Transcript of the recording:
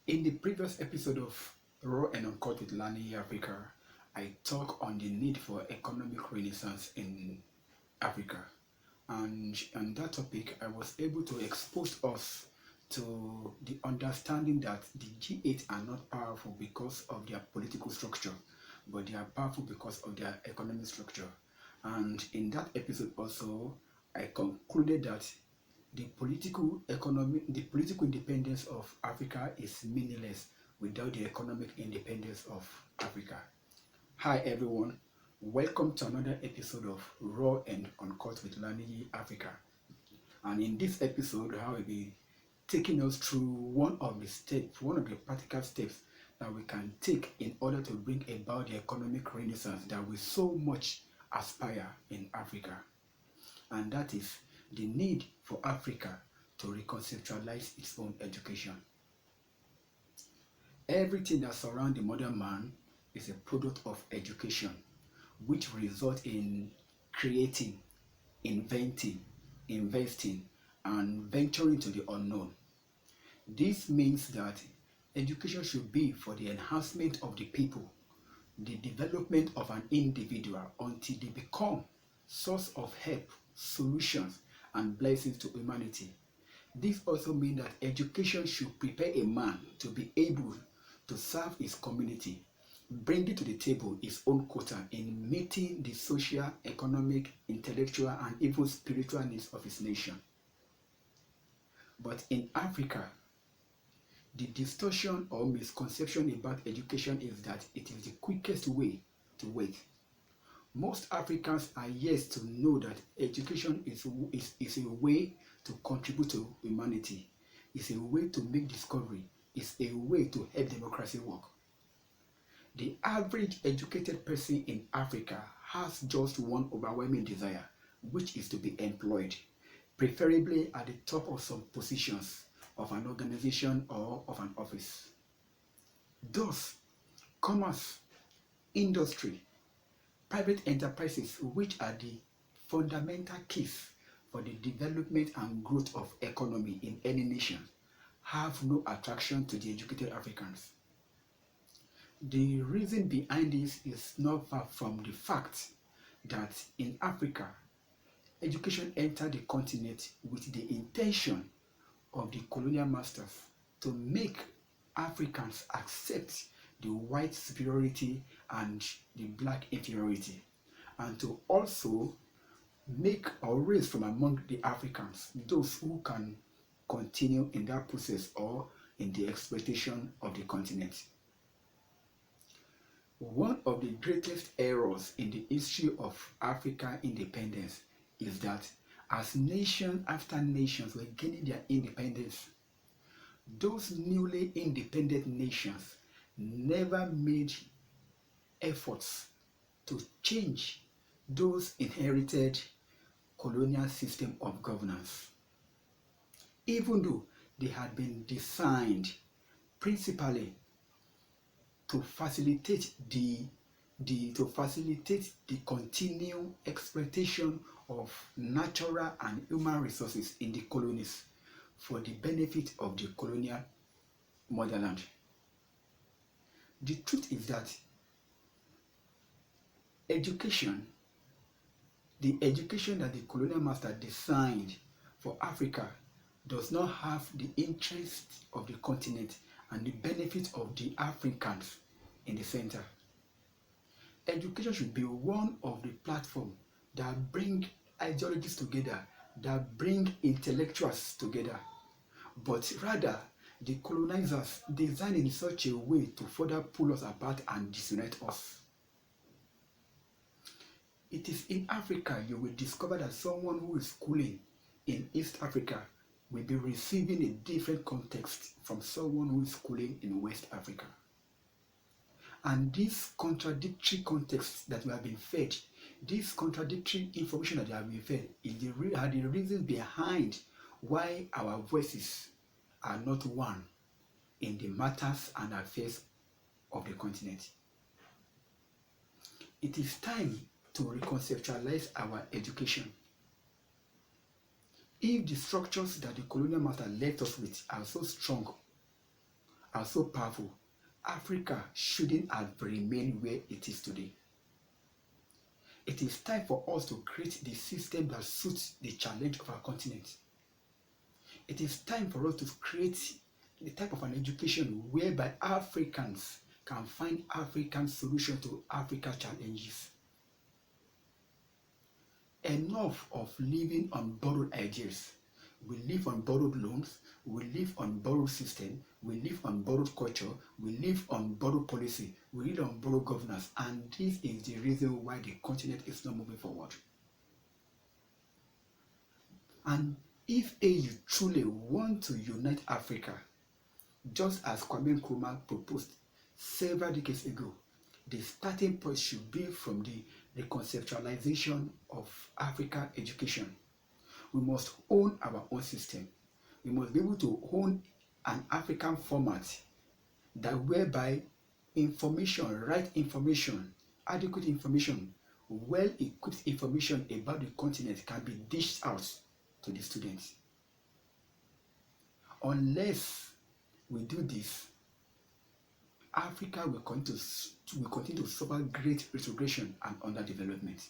In the previous episode of Raw and Uncut with Lani Africa, I talk on the need for economic renaissance in Africa. And on that topic, I was able to expose us to the understanding that the G8 are not powerful because of their political structure, but they are powerful because of their economic structure. And in that episode also, I concluded that the political independence of Africa is meaningless without the economic independence of Africa. Hi everyone, welcome to another episode of Raw and Uncut with Lani Africa. And in this episode, I will be taking us through one of the practical steps that we can take in order to bring about the economic renaissance that we so much aspire in Africa. And that is the need for Africa to reconceptualize its own education. Everything that surrounds the modern man is a product of education, which results in creating, inventing, investing, and venturing to the unknown. This means that education should be for the enhancement of the people, the development of an individual until they become source of help, solutions, and blessings to humanity. This also means that education should prepare a man to be able to serve his community, bringing to the table his own quota in meeting the social, economic, intellectual, and even spiritual needs of his nation. But in Africa, the distortion or misconception about education is that it is the quickest way to wealth. Most Africans are yet to know that education is a way to contribute to humanity, is a way to make discovery, is a way to help democracy work. The average educated person in Africa has just one overwhelming desire, which is to be employed, preferably at the top of some positions of an organization or of an office. Thus, commerce, industry, private enterprises, which are the fundamental keys for the development and growth of economy in any nation, have no attraction to the educated Africans. The reason behind this is not far from the fact that in Africa, education entered the continent with the intention of the colonial masters to make Africans accept the white superiority and the black inferiority, and to also make or raise from among the Africans those who can continue in that process or in the exploitation of the continent. One of the greatest errors in the history of African independence is that as nation after nations were gaining their independence, those newly independent nations never made efforts to change those inherited colonial system of governance, even though they had been designed principally to facilitate the continued exploitation of natural and human resources in the colonies for the benefit of the colonial motherland. The truth is that education, the education that the colonial master designed for Africa, does not have the interest of the continent and the benefit of the Africans in the center. Education should be one of the platforms that bring ideologies together, that bring intellectuals together, but rather the colonizers design in such a way to further pull us apart and disunite us. It is in Africa you will discover that someone who is schooling in East Africa will be receiving a different context from someone who is schooling in West Africa. And this contradictory context that we have been fed, this contradictory information that we have been fed, are the reasons behind why our voices are not one in the matters and affairs of the continent. It is time to reconceptualize our education. If the structures that the colonial master left us with are so strong are so powerful, Africa shouldn't have remained where it is today. It is time for us to create the system that suits the challenge of our continent. It is time for us to create the type of an education whereby Africans can find African solutions to Africa's challenges. Enough of living on borrowed ideas. We live on borrowed loans, we live on borrowed system, we live on borrowed culture, we live on borrowed policy, we live on borrowed governance, and this is the reason why the continent is not moving forward. And if AU truly want to unite Africa, just as Kwame Nkrumah proposed several decades ago, the starting point should be from the reconceptualization of African education. We must own our own system. We must be able to own an African format that whereby information, right information, adequate information, well-equipped information about the continent can be dished out to the students. Unless we do this, Africa will continue to suffer great retrogression and underdevelopment.